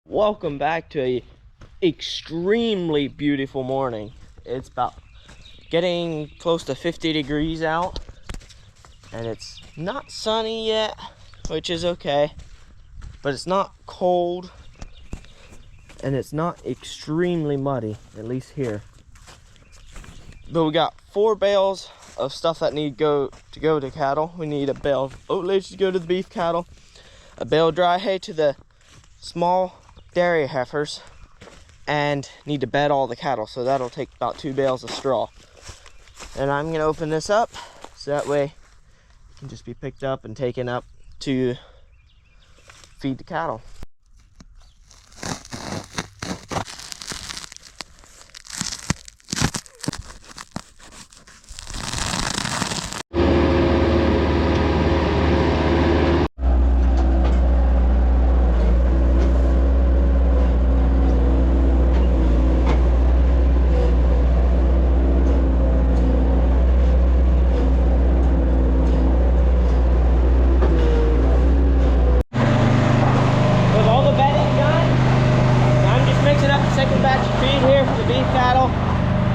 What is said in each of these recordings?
Welcome back to a extremely beautiful morning. It's about getting close to 50 degrees out, and it's not sunny yet, which is okay, but it's not cold, and it's not extremely muddy, at least here. But we got 4 bales of stuff that need to go to cattle. We need a bale of oat to go to the beef cattle, a bale of dry hay to the small dairy heifers, and need to bed all the cattle, so that'll take about 2 bales of straw. And I'm gonna open this up so that way it can just be picked up and taken up to feed the cattle.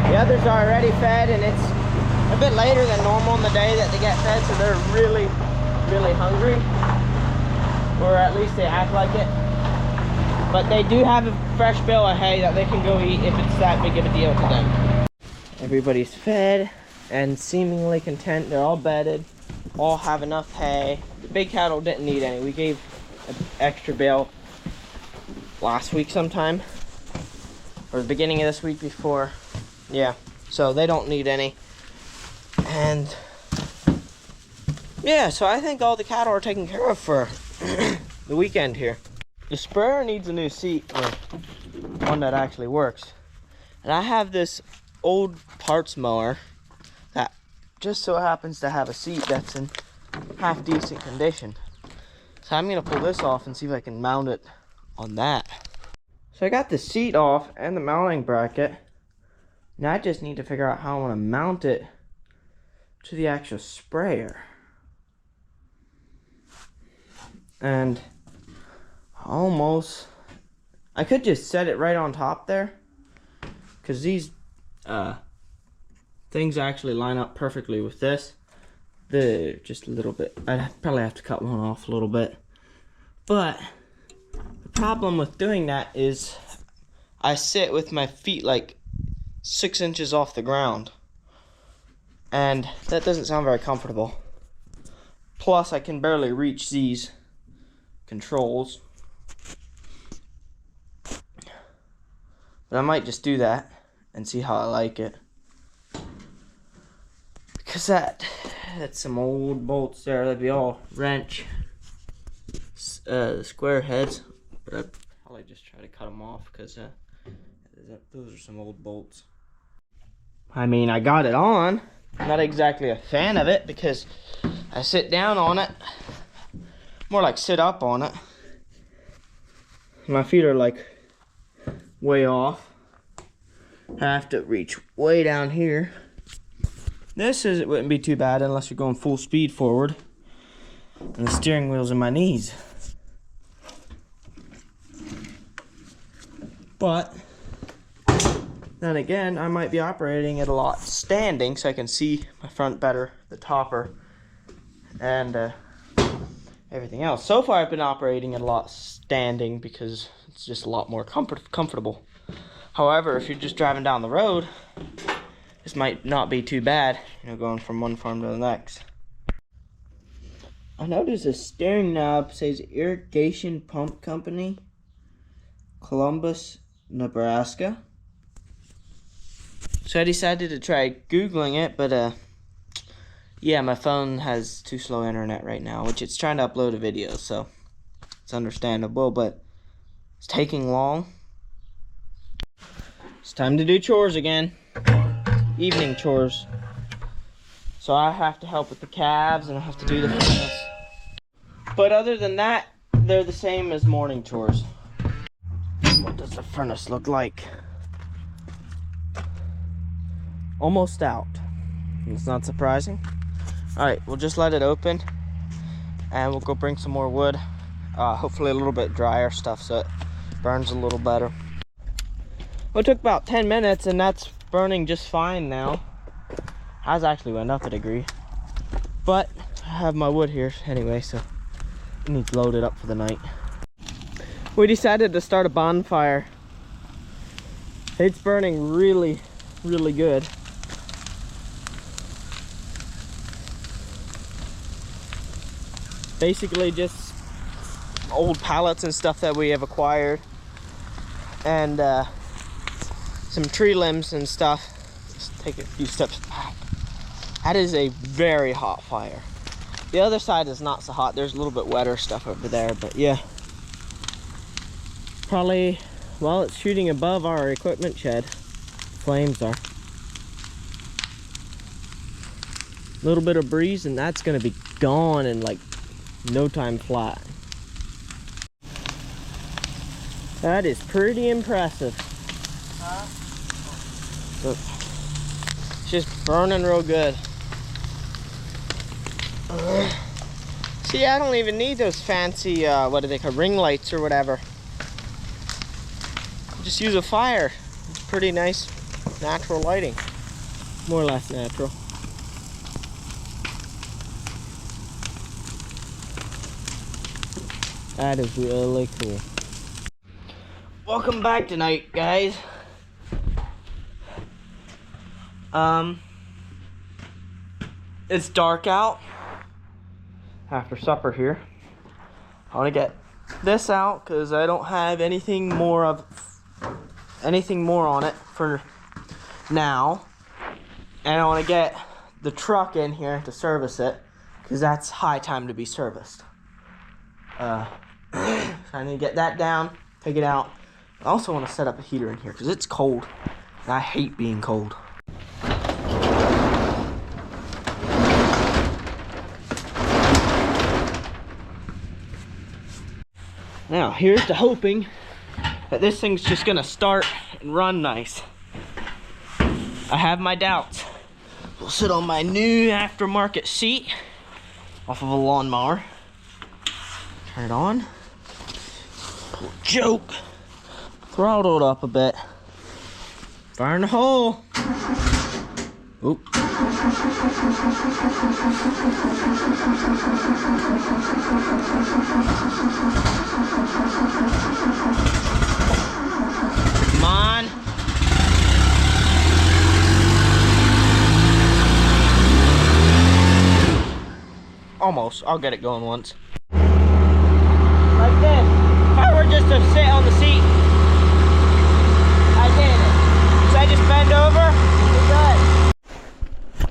The others are already fed, and it's a bit later than normal in the day that they get fed, so they're really hungry, or at least they act like it. But they do have a fresh bale of hay that they can go eat if it's that big of a deal to them. Everybody's fed and seemingly content. They're all bedded, all have enough hay. The big cattle didn't need any. We gave an extra bale last week sometime, or the beginning of this week before. Yeah, so they don't need any. And yeah, so I think all the cattle are taken care of for the weekend here. The sprayer needs a new seat, or one that actually works. And I have this old parts mower that just so happens to have a seat that's in half decent condition. So I'm gonna pull this off and see if I can mount it on that. So I got the seat off and the mounting bracket. Now I just need to figure out how I want to mount it to the actual sprayer. And I could just set it right on top there, because these things actually line up perfectly with this. Just a little bit, I'd probably have to cut one off a little bit. But the problem with doing that is I sit with my feet like 6 inches off the ground, and that doesn't sound very comfortable. Plus I can barely reach these controls, but I might just do that and see how I like it, because that's some old bolts there. That'd be all wrench square heads, but I'd probably just try to cut them off, because those are some old bolts. I mean, I got it on. I'm not exactly a fan of it because I sit down on it. More like sit up on it. My feet are like way off. I have to reach way down here. It wouldn't be too bad unless you're going full speed forward. And the steering wheel's in my knees. But then again, I might be operating it a lot standing, so I can see my front better, the topper, and everything else. So far I've been operating it a lot standing because it's just a lot more comfortable. However, if you're just driving down the road, this might not be too bad, going from one farm to the next. I noticed the steering knob says Irrigation Pump Company, Columbus, Nebraska. So I decided to try Googling it, but yeah, my phone has too slow internet right now, which it's trying to upload a video, so it's understandable, but it's taking long. It's time to do chores again. Evening chores. So I have to help with the calves, and I have to do the furnace. But other than that, they're the same as morning chores. What does the furnace look like? Almost out. It's not surprising. Alright, we'll just let it open, and we'll go bring some more wood. Hopefully a little bit drier stuff so it burns a little better. Well, it took about 10 minutes and that's burning just fine now. Has actually went up a degree. But I have my wood here anyway, so I need to load it up for the night. We decided to start a bonfire. It's burning really, really good. Basically just old pallets and stuff that we have acquired, and some tree limbs and stuff. Just take a few steps back. That is a very hot fire. The other side is not so hot. There's a little bit wetter stuff over there, but yeah. Probably, well, it's shooting above our equipment shed. Flames are. A little bit of breeze and that's gonna be gone in like no time flat. That is pretty impressive. Look, it's just burning real good. See, I don't even need those fancy, what do they call, ring lights or whatever. Just use a fire. It's pretty nice, natural lighting. More or less natural. That is really cool. Welcome back tonight, guys. It's dark out after supper here. I want to get this out because I don't have anything more on it for now, and I want to get the truck in here to service it because that's high time to be serviced. So I need to get that down, take it out. I also want to set up a heater in here because it's cold and I hate being cold. Now, here's to hoping that this thing's just gonna start and run nice. I have my doubts. We'll sit on my new aftermarket seat off of a lawnmower. Turn it on. Pull joke. Throttle it up a bit. Fire in the hole. Oop. Come on. Almost. I'll get it going once. Like this. If I were just to sit on the seat, I did it. So I just bend over, we're good.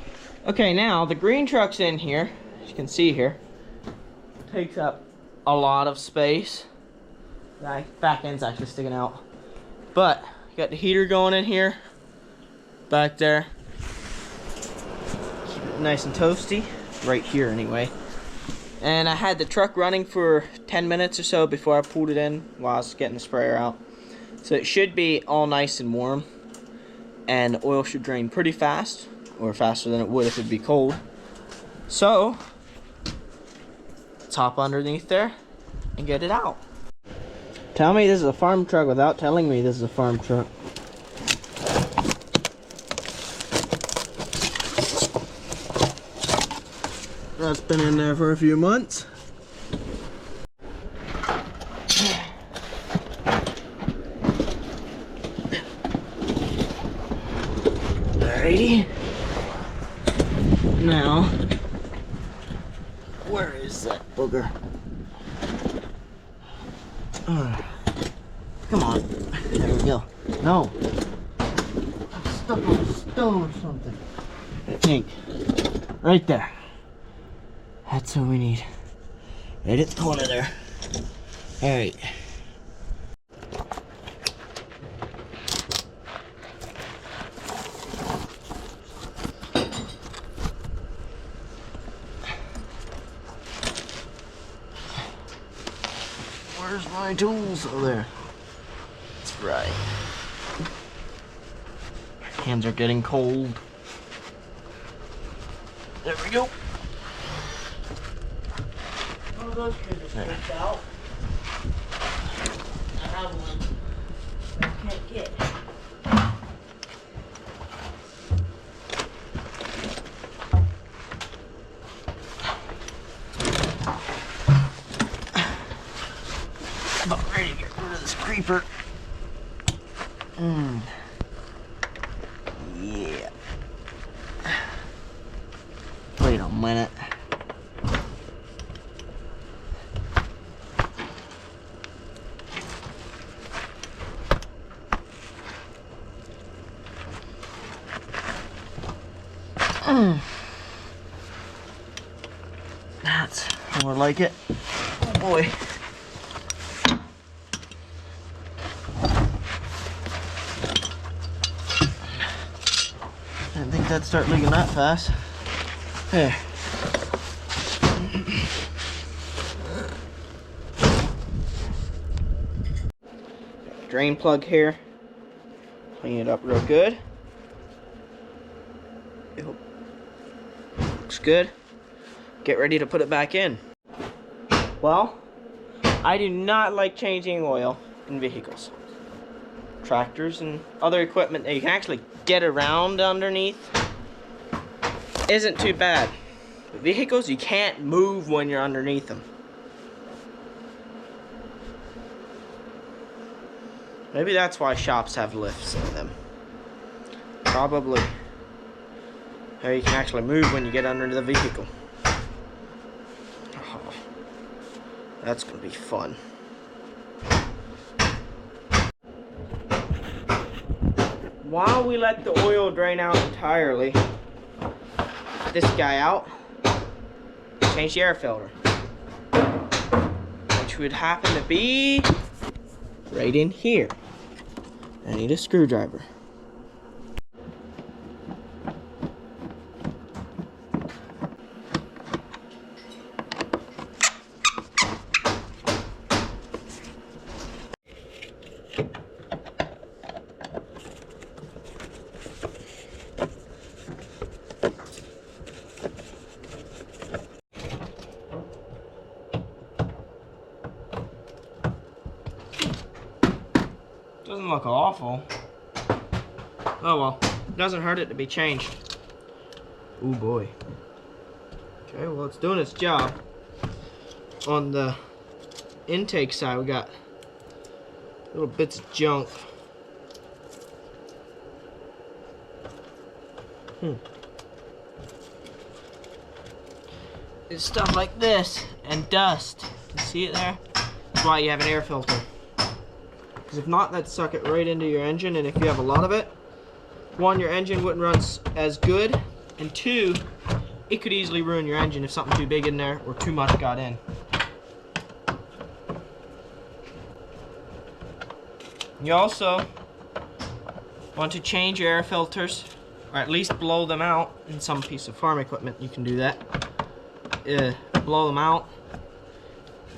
Okay, now the green truck's in here, as you can see here. It takes up a lot of space. The back end's actually sticking out. But, got the heater going in here, back there. Keep it nice and toasty, right here anyway. And I had the truck running for 10 minutes or so before I pulled it in while I was getting the sprayer out. So it should be all nice and warm. And the oil should drain pretty fast, or faster than it would if it'd be cold. So, let's hop underneath there and get it out. Tell me this is a farm truck without telling me this is a farm truck. That's been in there for a few months. Alrighty. Now, where is that booger? Come on. There we go. No. I'm stuck on a stone or something. I think. Right there. That's what we need. Right at the corner there. Alright. Where's my tools? Oh, there. That's right. Hands are getting cold. There we go. Oh, those kids are out. I have one. creeper. Yeah. Wait a minute. That's more like it. Oh boy. I didn't think that'd start leaking that fast. There. Drain plug here. Clean it up real good. Looks good. Get ready to put it back in. Well, I do not like changing oil in vehicles. Tractors and other equipment that you can actually get around underneath isn't too bad. But vehicles, you can't move when you're underneath them. Maybe that's why shops have lifts in them. Probably. How you can actually move when you get under the vehicle. Oh, that's gonna be fun. While we let the oil drain out entirely, this guy out, change the air filter, which would happen to be right in here. I need a screwdriver. Doesn't look awful. Oh well, doesn't hurt it to be changed. Oh boy. Okay, well it's doing its job. On the intake side, we got little bits of junk. It's stuff like this and dust. You see it there? That's why you have an air filter. Because if not, that'd suck it right into your engine, and if you have a lot of it, one, your engine wouldn't run as good, and two, it could easily ruin your engine if something too big in there or too much got in. You also want to change your air filters, or at least blow them out. In some piece of farm equipment you can do that. Blow them out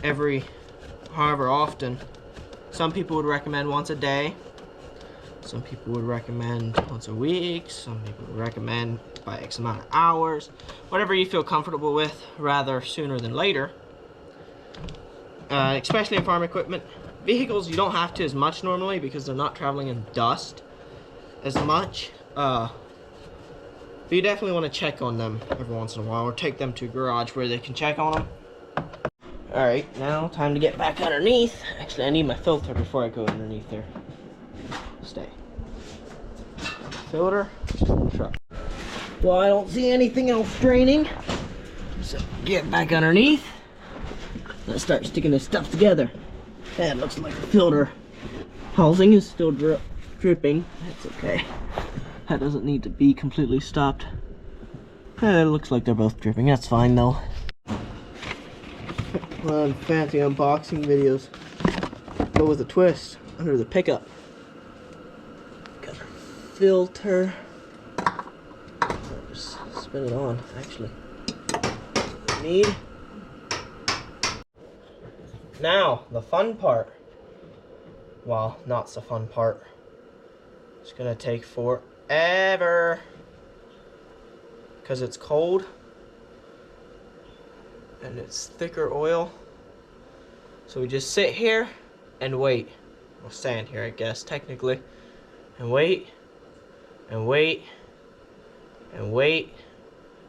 every however often. Some people would recommend once a day. Some people would recommend once a week. Some people would recommend by X amount of hours. Whatever you feel comfortable with, rather sooner than later. Especially in farm equipment. Vehicles, you don't have to as much normally because they're not traveling in dust as much. But you definitely want to check on them every once in a while, or take them to a garage where they can check on them. Alright, now time to get back underneath. Actually, I need my filter before I go underneath there. Stay. Filter, truck. Well, I don't see anything else draining. So get back underneath. Let's start sticking this stuff together. That looks like the filter housing is still dripping. That's okay. That doesn't need to be completely stopped. It looks like they're both dripping. That's fine though. On fancy unboxing videos, go with a twist under the pickup. Got our filter. Just spin it on, actually. Need. Now, the fun part. Well, not so fun part. It's gonna take forever because it's cold. And it's thicker oil, so we just sit here and wait. We'll stand here, I guess, technically, and wait and wait and wait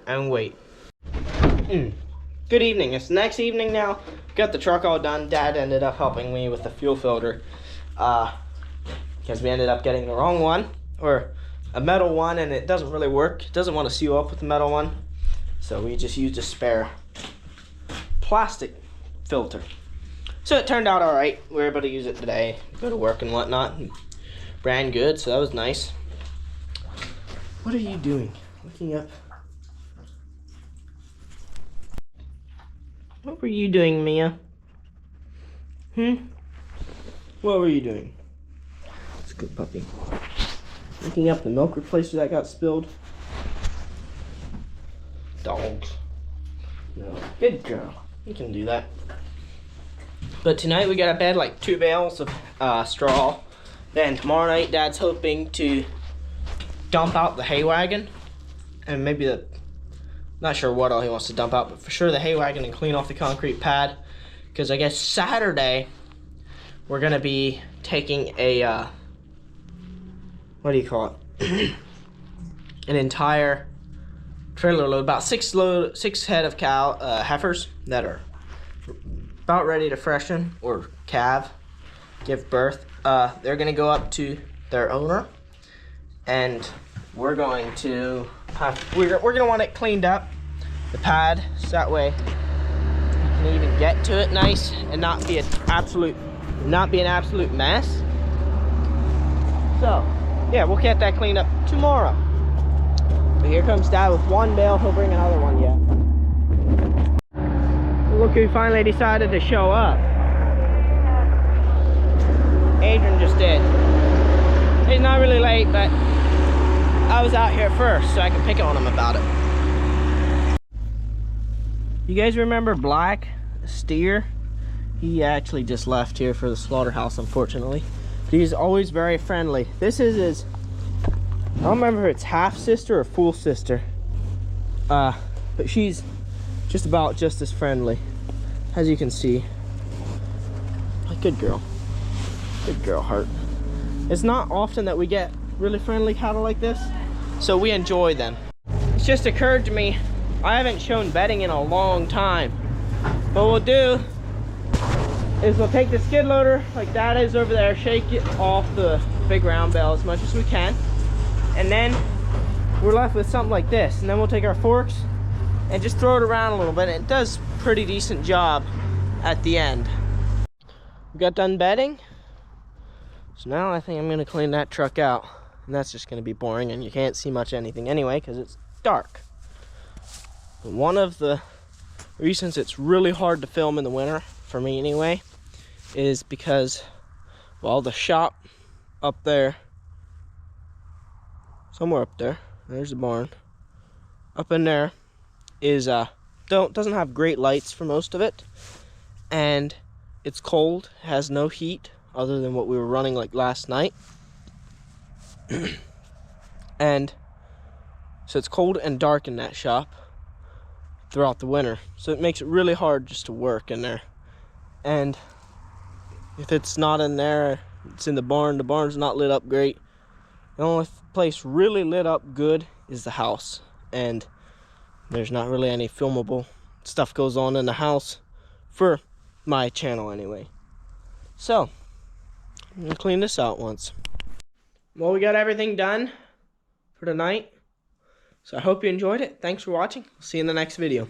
and wait. Good evening. It's the next evening now. Got the truck all done. Dad ended up helping me with the fuel filter. because we ended up getting the wrong one, or a metal one, and it doesn't really work. It doesn't want to seal up with the metal one, so we just used a spare plastic filter. So it turned out all right. We were able to use it today, go to work and whatnot, and ran good, so that was nice. What are you doing? Looking up. What were you doing, Mia? What were you doing? It's a good puppy. Looking up the milk replacer that got spilled. Dogs. No. Good girl. You can do that. But tonight we got to bed like 2 bales of straw. Then tomorrow night Dad's hoping to dump out the hay wagon. And maybe the, not sure what all he wants to dump out, but for sure the hay wagon and clean off the concrete pad. Because I guess Saturday we're going to be taking a, what do you call it? An entire trailer load, about six head of heifers that are about ready to freshen or calve, give birth. They're gonna go up to their owner, and we're going to we're gonna want it cleaned up, the pad, so that way you can even get to it nice and not be an absolute mess. So yeah, we'll get that cleaned up tomorrow. But here comes Dad with 1 bale. He'll bring another one yet. Look who finally decided to show up. Adrian just did. He's not really late, but I was out here first, so I can pick on him about it. You guys remember Black, the steer? He actually just left here for the slaughterhouse, unfortunately. But he's always very friendly. This is his, I don't remember if it's half sister or full sister. But she's just about just as friendly, as you can see. Good girl. Good girl, Heart. It's not often that we get really friendly cattle like this, so we enjoy them. It's just occurred to me, I haven't shown bedding in a long time. What we'll do is we'll take the skid loader like that is over there, shake it off the big round bale as much as we can, and then we're left with something like this. And then we'll take our forks and just throw it around a little bit. It does a pretty decent job at the end. We got done bedding, so now I think I'm gonna clean that truck out, and that's just gonna be boring, and you can't see much anything anyway because it's dark. But one of the reasons it's really hard to film in the winter, for me anyway, is because, well, the shop up there, somewhere up there, there's the barn, up in there is doesn't have great lights for most of it, and it's cold, has no heat other than what we were running like last night. And so it's cold and dark in that shop throughout the winter, so it makes it really hard just to work in there. And if it's not in there, it's in the barn. The barn's not lit up great. The only place really lit up good is the house, and there's not really any filmable stuff goes on in the house for my channel anyway. So I'm gonna clean this out once. Well, we got everything done for tonight, so I hope you enjoyed it. Thanks for watching. See you in the next video.